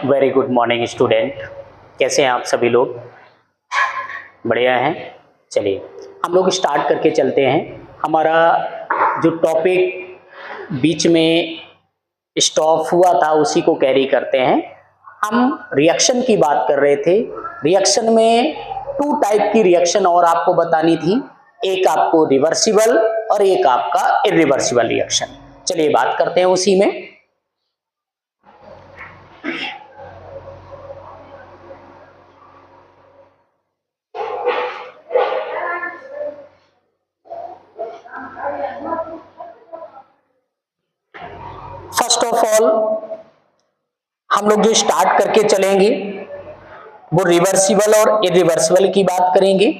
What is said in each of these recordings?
Very good morning student. कैसे हैं आप सभी लोग? बढ़िया हैं। चलिए हम लोग स्टार्ट करके चलते हैं। हमारा जो टॉपिक बीच में स्टॉप हुआ था उसी को कैरी करते हैं। हम रिएक्शन की बात कर रहे थे। रिएक्शन में टू टाइप की रिएक्शन और आपको बतानी थी, एक आपको रिवर्सिबल और एक आपका इरिवर्सिबल रिएक्शन। चलिए बात करते हैं उसी में। फर्स्ट ऑफ ऑल हम लोग जो स्टार्ट करके चलेंगे वो रिवर्सिबल और इरिवर्सिबल की बात करेंगे।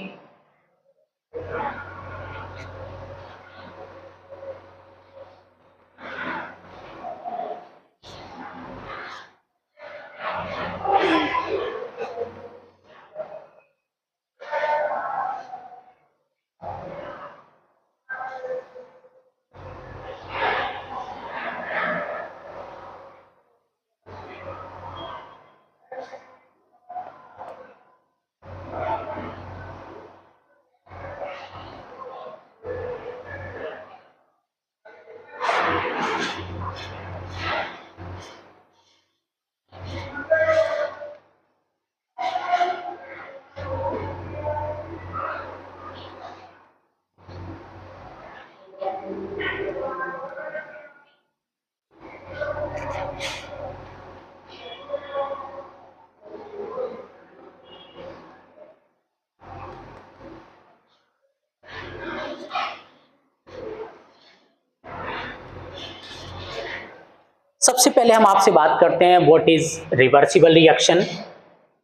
सबसे पहले हम आपसे बात करते हैं what is reversible reaction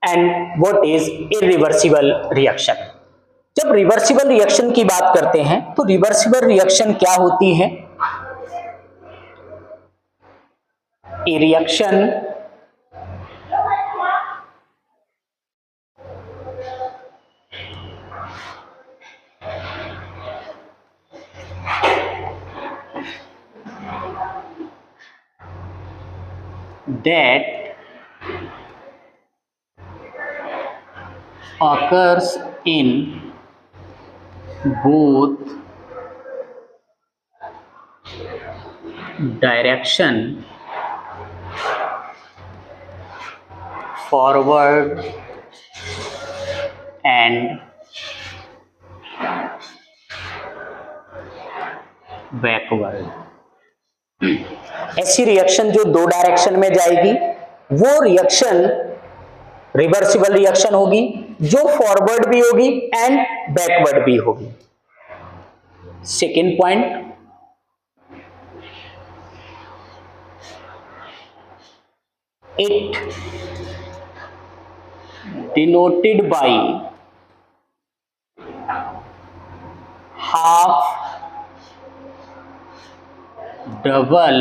and what is irreversible reaction. जब रिवर्सिबल रिएक्शन की बात करते हैं तो रिवर्सिबल रिएक्शन क्या होती है? ए reaction that occurs in both direction, forward and backward। ऐसी रिएक्शन जो दो डायरेक्शन में जाएगी वो रिएक्शन रिवर्सिबल रिएक्शन होगी, जो फॉरवर्ड भी होगी एंड बैकवर्ड भी होगी। Second point, it denoted by half double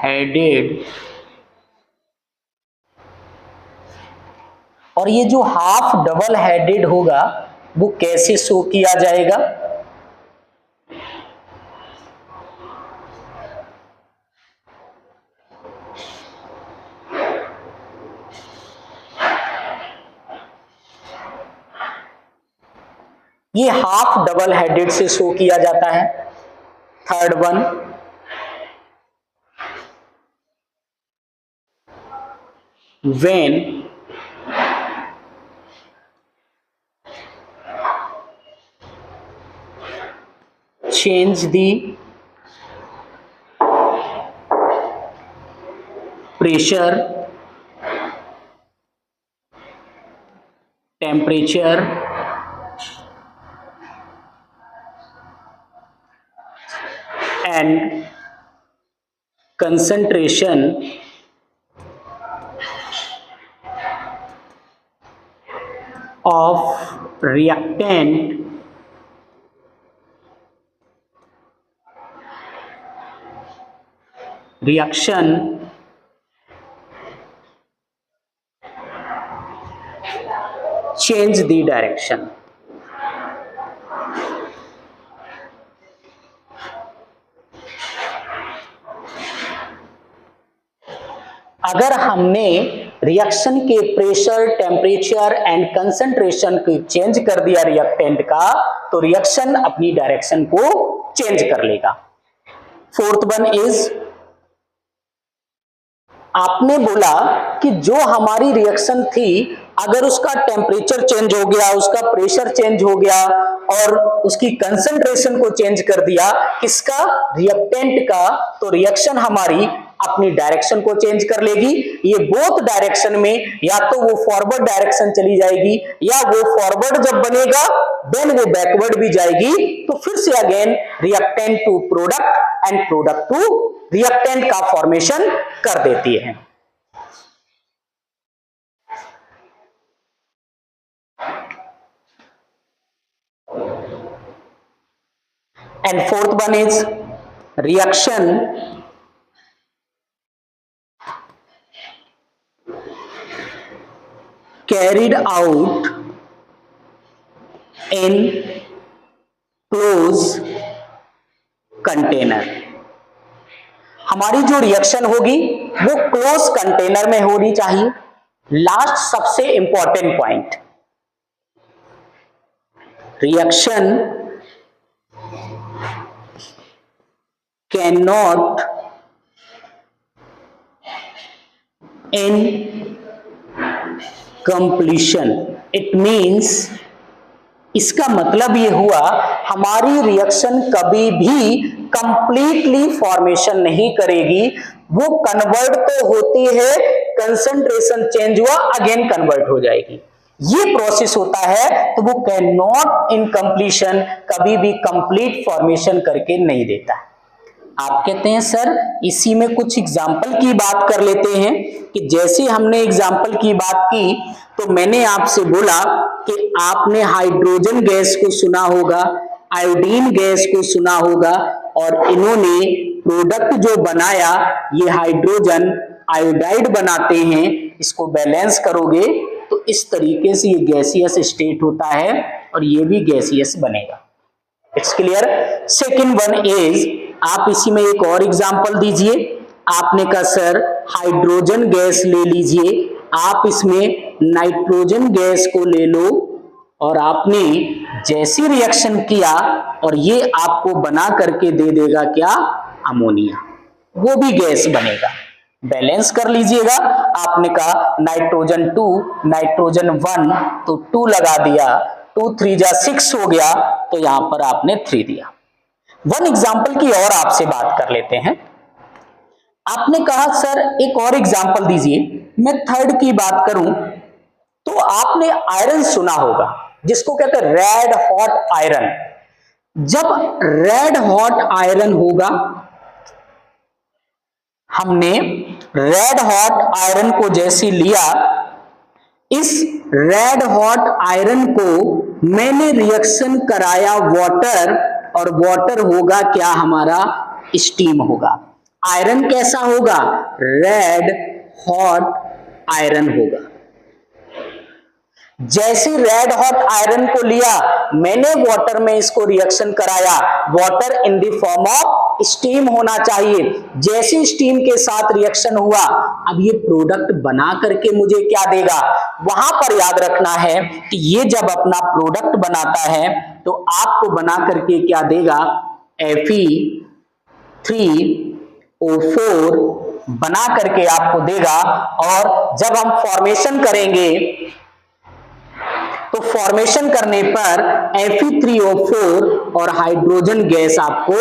headed, और ये जो हाफ डबल हेडेड होगा वो कैसे शो किया जाएगा? ये हाफ डबल हेडेड से शो किया जाता है। Third one, when change the pressure, temperature and concentration of reactant reaction change the direction। अगर हमने रिएक्शन के प्रेशर, टेम्परेचर एंड कंसंट्रेशन को चेंज कर दिया रिएक्टेंट का, तो रिएक्शन अपनी डायरेक्शन को चेंज कर लेगा। फोर्थ वन इज, आपने बोला कि जो हमारी रिएक्शन थी अगर उसका टेम्परेचर चेंज हो गया, उसका प्रेशर चेंज हो गया और उसकी कंसंट्रेशन को चेंज कर दिया, किसका, रिएक्टेंट का, तो रिएक्शन हमारी अपनी डायरेक्शन को चेंज कर लेगी। ये बोथ डायरेक्शन में या तो वो फॉरवर्ड डायरेक्शन चली जाएगी या वो फॉरवर्ड जब बनेगा देन वो बैकवर्ड भी जाएगी। तो फिर से again reactant to product and product to reactant का फॉर्मेशन कर देती है। And fourth one is reaction carried out in close container। हमारी जो रिएक्शन होगी वो क्लोज कंटेनर में होनी चाहिए। लास्ट सबसे important point, reaction can not in completion. It means, इसका मतलब ये हुआ हमारी रिएक्शन कभी भी कंप्लीटली फॉर्मेशन नहीं करेगी। वो कन्वर्ट तो होती है, कंसंट्रेशन चेंज हुआ अगेन कन्वर्ट हो जाएगी, ये प्रोसेस होता है। तो वो कैन नॉट इन कंप्लीशन, कभी भी कंप्लीट फॉर्मेशन करके नहीं देता। आप कहते हैं सर इसी में कुछ एग्जाम्पल की बात कर लेते हैं, कि जैसे हमने एग्जाम्पल की बात की तो मैंने आपसे बोला कि आपने हाइड्रोजन गैस को सुना होगा, आयोडीन गैस को सुना होगा, और इन्होंने प्रोडक्ट जो बनाया ये हाइड्रोजन आयोडाइड बनाते हैं। इसको बैलेंस करोगे तो इस तरीके से ये गैसियस स्टेट होता है और ये भी गैसियस बनेगा। It's clear. Second one is, आप इसी में एक और एग्जांपल दीजिए। आपने कहा सर हाइड्रोजन गैस ले लीजिए, आप इसमें नाइट्रोजन गैस को ले लो और आपने जैसी रिएक्शन किया और ये आपको बना करके दे देगा क्या, अमोनिया, वो भी गैस बनेगा। बैलेंस कर लीजिएगा। आपने कहा नाइट्रोजन 2 नाइट्रोजन 1, तो 2 लगा दिया, 2 3 जा 6 हो गया, तो यहां पर आपने 3 दिया। वन एग्जाम्पल की और आपसे बात कर लेते हैं। आपने कहा सर एक और एग्जाम्पल दीजिए। मैं थर्ड की बात करूं तो आपने आयरन सुना होगा जिसको कहते हैं रेड हॉट आयरन। जब रेड हॉट आयरन होगा, हमने रेड हॉट आयरन को जैसे लिया, इस रेड हॉट आयरन को मैंने रिएक्शन कराया वाटर, और वाटर होगा क्या हमारा, स्टीम होगा। आयरन कैसा होगा, रेड हॉट आयरन होगा। जैसे रेड हॉट आयरन को लिया मैंने वाटर में इसको रिएक्शन कराया, water in the form of steam होना चाहिए। जैसे स्टीम के साथ रिएक्शन हुआ, अब ये प्रोडक्ट बना करके मुझे क्या देगा, वहां पर याद रखना है कि ये जब अपना प्रोडक्ट बनाता है तो आपको बना करके क्या देगा, Fe3O4 बना करके आपको देगा। और जब हम फॉर्मेशन करेंगे तो फॉर्मेशन करने पर Fe3O4 और हाइड्रोजन गैस आपको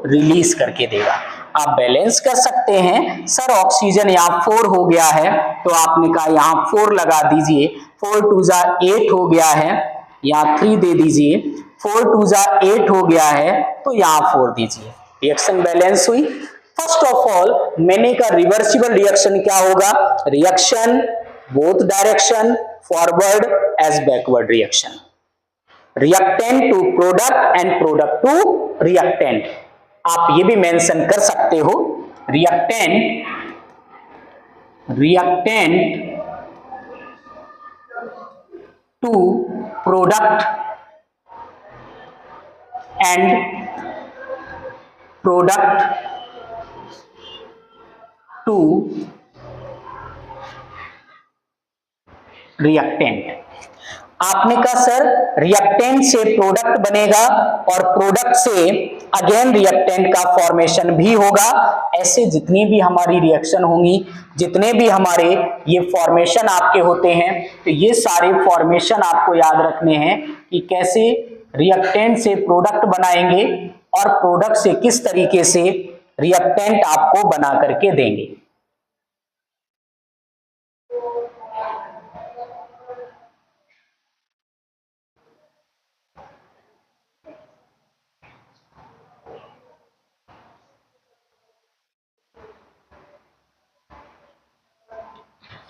रिलीज करके देगा। आप बैलेंस कर सकते हैं, सर ऑक्सीजन यहाँ 4 हो गया है, तो आपने कहा यहाँ 4 लगा दीजिए, 4 2 जा 8 हो गया है, यहाँ 3 दे दीजिए, 4 2 जा 8 हो गया है, तो यहाँ 4 दीजिए। रिएक्शन बैलेंस हुई। फर्स्ट ऑफ ऑल मैंने कहा रिवर्सिबल रिएक्शन क्या होगा, reaction both direction, forward as backward reaction, reactant to product and product to reactant. आप ये भी मेंशन कर सकते हो, reactant to product and product to reactant. आपने कहा सर रिएक्टेंट से प्रोडक्ट बनेगा और प्रोडक्ट से अगेन रिएक्टेंट का फॉर्मेशन भी होगा। ऐसे जितनी भी हमारी रिएक्शन होंगी, जितने भी हमारे ये फॉर्मेशन आपके होते हैं, तो ये सारे फॉर्मेशन आपको याद रखने हैं कि कैसे रिएक्टेंट से प्रोडक्ट बनाएंगे और प्रोडक्ट से किस तरीके से रिएक्टेंट आपको बना करके देंगे।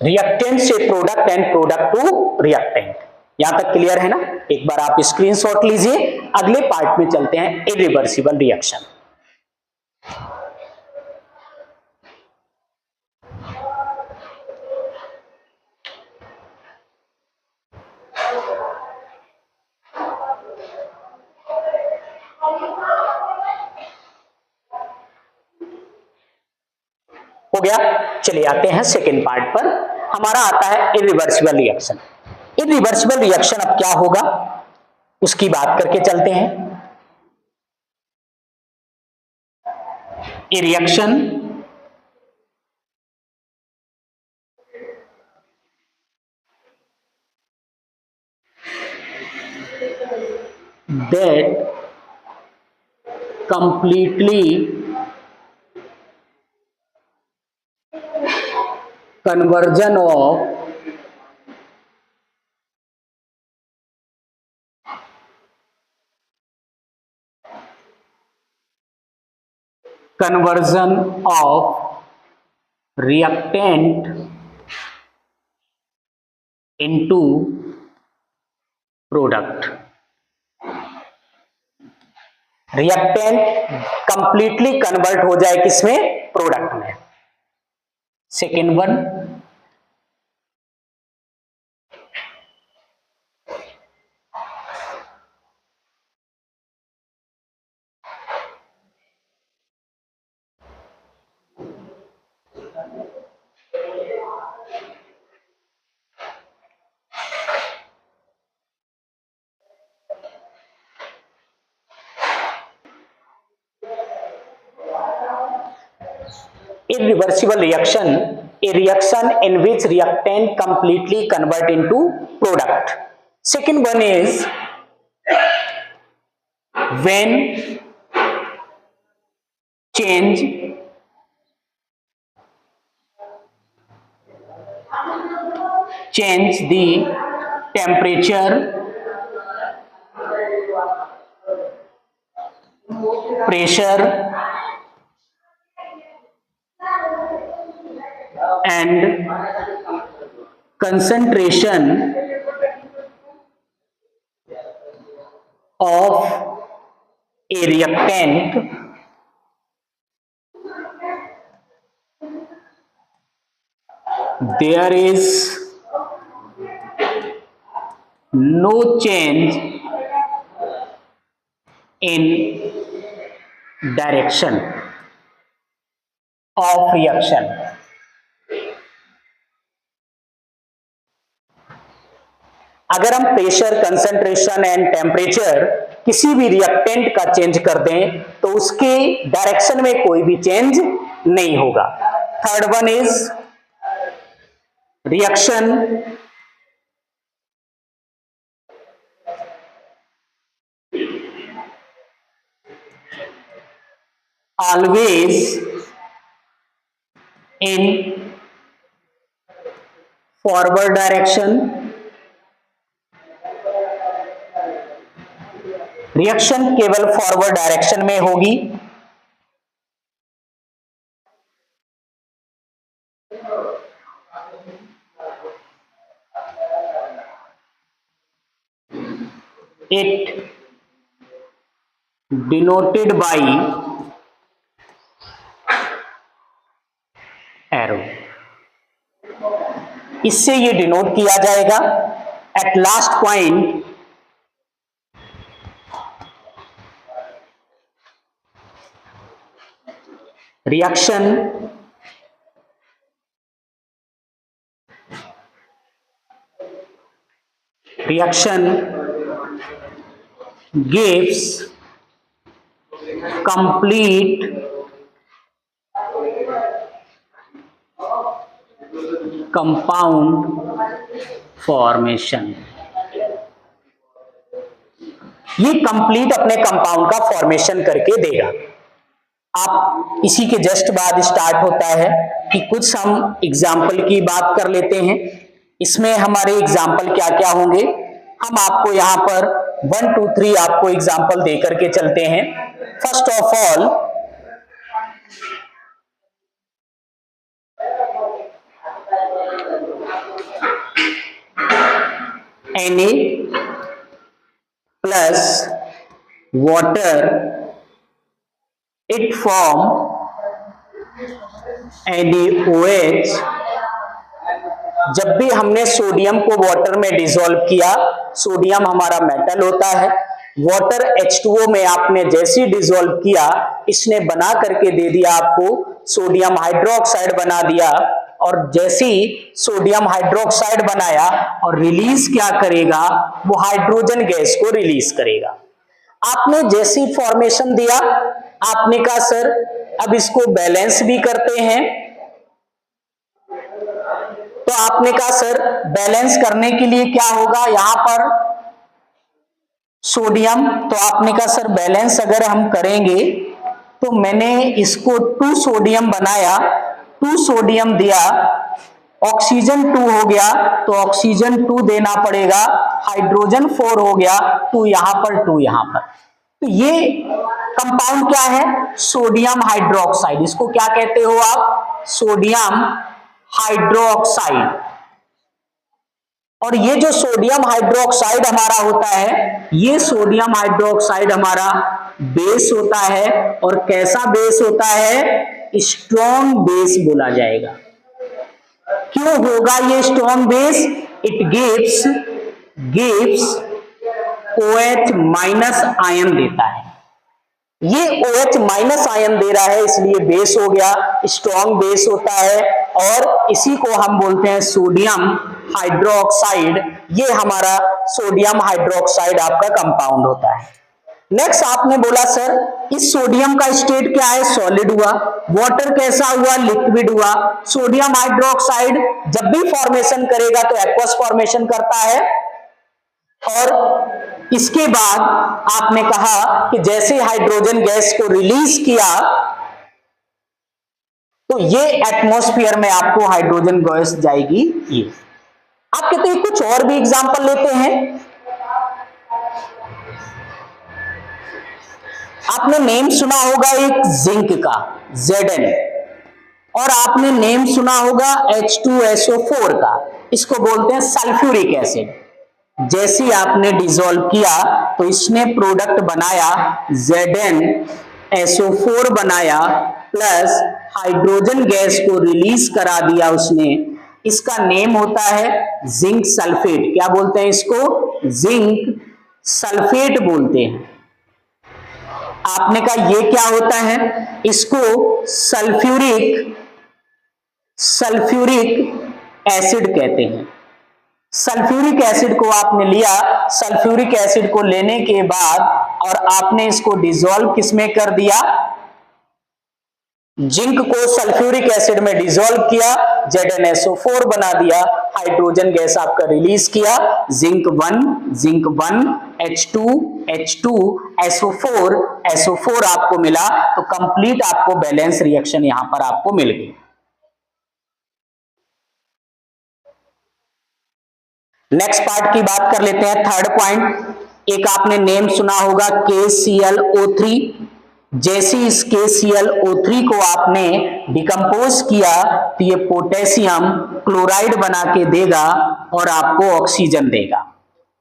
रिएक्टेंट से product and product to reactant. यहां तक क्लियर है ना? एक बार आप स्क्रीनशॉट लीजिए, अगले पार्ट में चलते हैं, इरिवर्सिबल रिएक्शन। हो गया? चलिए आते हैं सेकेंड पार्ट पर। हमारा आता है इरिवर्सिबल रिएक्शन। इरिवर्सिबल रिएक्शन अब क्या होगा उसकी बात करके चलते हैं। ए reaction that completely conversion of reactant into product. Reactant completely convert हो जाए किसमें? प्रोडक्ट में। Second one, irreversible reaction, a reaction in which reactant completely convert into product. Second one is when change the temperature, pressure and concentration of a reactant, there is no change in direction of reaction. अगर हम pressure, concentration and temperature किसी भी reactant का change कर दें तो उसके direction में कोई भी चेंज नहीं होगा। Third one is reaction always in forward direction। Reaction केवल फॉरवर्ड डायरेक्शन में होगी। It denoted by arrow. इससे ये डिनोट किया जाएगा at last point reaction reaction gives complete compound formation। ये कंप्लीट अपने कंपाउंड का फॉर्मेशन करके देगा। आप इसी के जस्ट बाद स्टार्ट होता है कि कुछ हम एग्जाम्पल की बात कर लेते हैं। इसमें हमारे एग्जाम्पल क्या क्या होंगे, हम आपको यहां पर 1 2 3 आपको एग्जाम्पल दे करके चलते हैं। First of all, Na plus water, it form NaOH। जब भी हमने सोडियम को वाटर में डिसॉल्व किया, सोडियम हमारा मेटल होता है, वाटर H2O में आपने जैसे डिसॉल्व किया, इसने बना करके दे दिया आपको सोडियम हाइड्रोक्साइड बना दिया। और जैसे ही सोडियम हाइड्रोक्साइड बनाया और रिलीज क्या करेगा, वो हाइड्रोजन गैस को रिलीज करेगा। आपने जैसी फॉर्मेशन दिया, आपने कहा सर अब इसको बैलेंस भी करते हैं, तो आपने कहा सर बैलेंस करने के लिए क्या होगा, यहां पर सोडियम, तो आपने कहा सर बैलेंस अगर हम करेंगे तो मैंने इसको 2 सोडियम बनाया, 2 सोडियम दिया, ऑक्सीजन 2 हो गया, तो ऑक्सीजन 2 देना पड़ेगा, हाइड्रोजन 4 हो गया, 2 यहां पर 2 यहां पर। तो ये कंपाउंड क्या है, सोडियम हाइड्रोक्साइड। इसको क्या कहते हो आप, सोडियम हाइड्रोक्साइड। और ये जो सोडियम हाइड्रोक्साइड हमारा होता है, ये सोडियम हाइड्रोक्साइड हमारा बेस होता है। और कैसा बेस होता है, स्ट्रॉन्ग बेस बोला जाएगा। क्यों होगा ये strong base, it gives OH minus ion देता है। ये OH माइनस आयन दे रहा है, इसलिए बेस हो गया, स्ट्रॉन्ग बेस होता है। और इसी को हम बोलते हैं सोडियम हाइड्रोक्साइड। ये हमारा सोडियम हाइड्रोक्साइड आपका कंपाउंड होता है। नेक्स्ट आपने बोला सर इस सोडियम का स्टेट क्या है, सॉलिड हुआ, वाटर कैसा हुआ, लिक्विड हुआ। सोडियम हाइड्रोक्साइड जब भी फॉर्मेशन करेगा तो एक्वस फॉर्मेशन करता है। और इसके बाद आपने कहा कि जैसे हाइड्रोजन गैस को रिलीज किया तो ये एटमॉस्फेयर में आपको हाइड्रोजन गैस जाएगी। ये आप कहते हैं कुछ और भी एग्जांपल लेते हैं। आपने नेम सुना होगा एक जिंक का Zn, और आपने नेम सुना होगा H2SO4 का, इसको बोलते हैं सल्फ्यूरिक एसिड। जैसे आपने डिसॉल्व किया तो इसने प्रोडक्ट बनाया ZnSO4 बनाया, प्लस हाइड्रोजन गैस को रिलीज करा दिया उसने। इसका नेम होता है जिंक सल्फेट। क्या बोलते हैं इसको, जिंक सल्फेट बोलते हैं। आपने कहा ये क्या होता है, इसको सल्फ्यूरिक एसिड कहते हैं। सल्फ्यूरिक एसिड को आपने लिया, सल्फ्यूरिक एसिड को लेने के बाद और आपने इसको डिसॉल्व किसमें कर दिया, जिंक को सल्फ्यूरिक एसिड में डिसॉल्व किया, ZnSO4 बना दिया, हाइड्रोजन गैस आपका रिलीज किया, जिंक 1 H2SO4 आपको मिला। तो कंप्लीट आपको बैलेंस रिएक्शन यहां पर आपको मिल गई। नेक्स्ट पार्ट की बात कर लेते हैं, थर्ड पॉइंट। एक आपने नेम सुना होगा KClO3। जैसे इस KClO3 को आपने डिकम्पोज किया तो ये पोटेशियम क्लोराइड बना के देगा और आपको ऑक्सीजन देगा।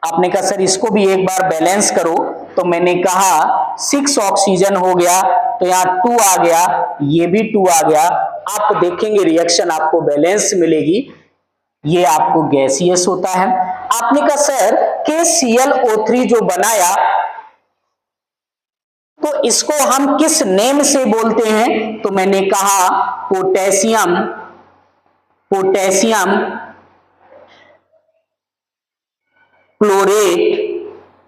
आपने कहा सर इसको भी एक बार बैलेंस करो, तो मैंने कहा 6 ऑक्सीजन हो गया, तो यहाँ 2 आ गया, ये भी 2 आ गया। आप देखेंगे रिएक्शन आपको बैलेंस मिलेगी, ये आपको गैसियस होता है। आपने कहा सर KClO3 जो बनाया तो इसको हम किस नेम से बोलते हैं, तो मैंने कहा क्लोरेट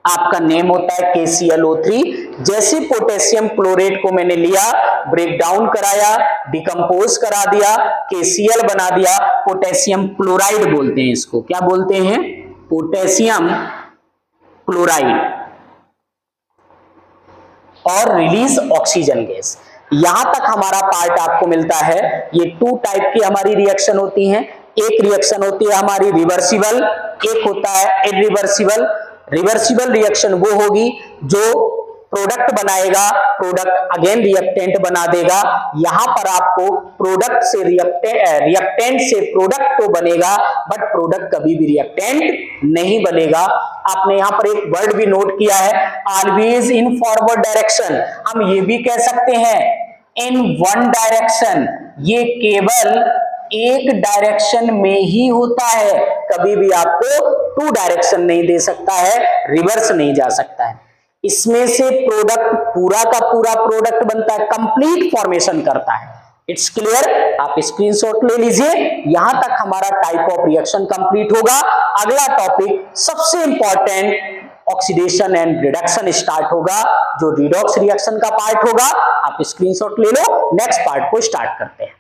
आपका नेम होता है KClO3। जैसे पोटेशियम क्लोरेट को मैंने लिया, ब्रेक डाउन कराया, डिकम्पोज करा दिया, KCl बना दिया, पोटेशियम क्लोराइड बोलते हैं इसको। क्या बोलते हैं? Potassium chloride. और रिलीज ऑक्सीजन गैस। यहां तक हमारा पार्ट आपको मिलता है। ये 2 टाइप की हमारी रिएक्शन होती हैं। एक रिएक्शन होती है हमारी रिवर्सिबल, एक होता है इरिवर्सिबल। रिवर्सिबल रिएक्शन वो होगी जो प्रोडक्ट बनाएगा, प्रोडक्ट अगेन रिएक्टेंट बना देगा। यहां पर आपको प्रोडक्ट से रिएक्टेंट से प्रोडक्ट तो बनेगा, बट प्रोडक्ट कभी भी रिएक्टेंट नहीं बनेगा। आपने यहां पर एक वर्ड भी नोट किया है, ऑलवेज इन फॉरवर्ड डायरेक्शन। हम ये भी कह सकते हैं इन वन डायरेक्शन। ये केवल एक डायरेक्शन में ही होता है, कभी भी आपको 2 डायरेक्शन नहीं दे सकता है, रिवर्स नहीं जा सकता है। इसमें से प्रोडक्ट पूरा का पूरा प्रोडक्ट बनता है, कंप्लीट फॉर्मेशन करता है। It's clear? आप स्क्रीनशॉट ले लीजिए। यहां तक हमारा टाइप ऑफ रिएक्शन कंप्लीट होगा। अगला टॉपिक सबसे important oxidation and reduction start होगा, जो रिडॉक्स रिएक्शन का पार्ट होगा। आप स्क्रीनशॉट ले लो, नेक्स्ट पार्ट को स्टार्ट करते हैं।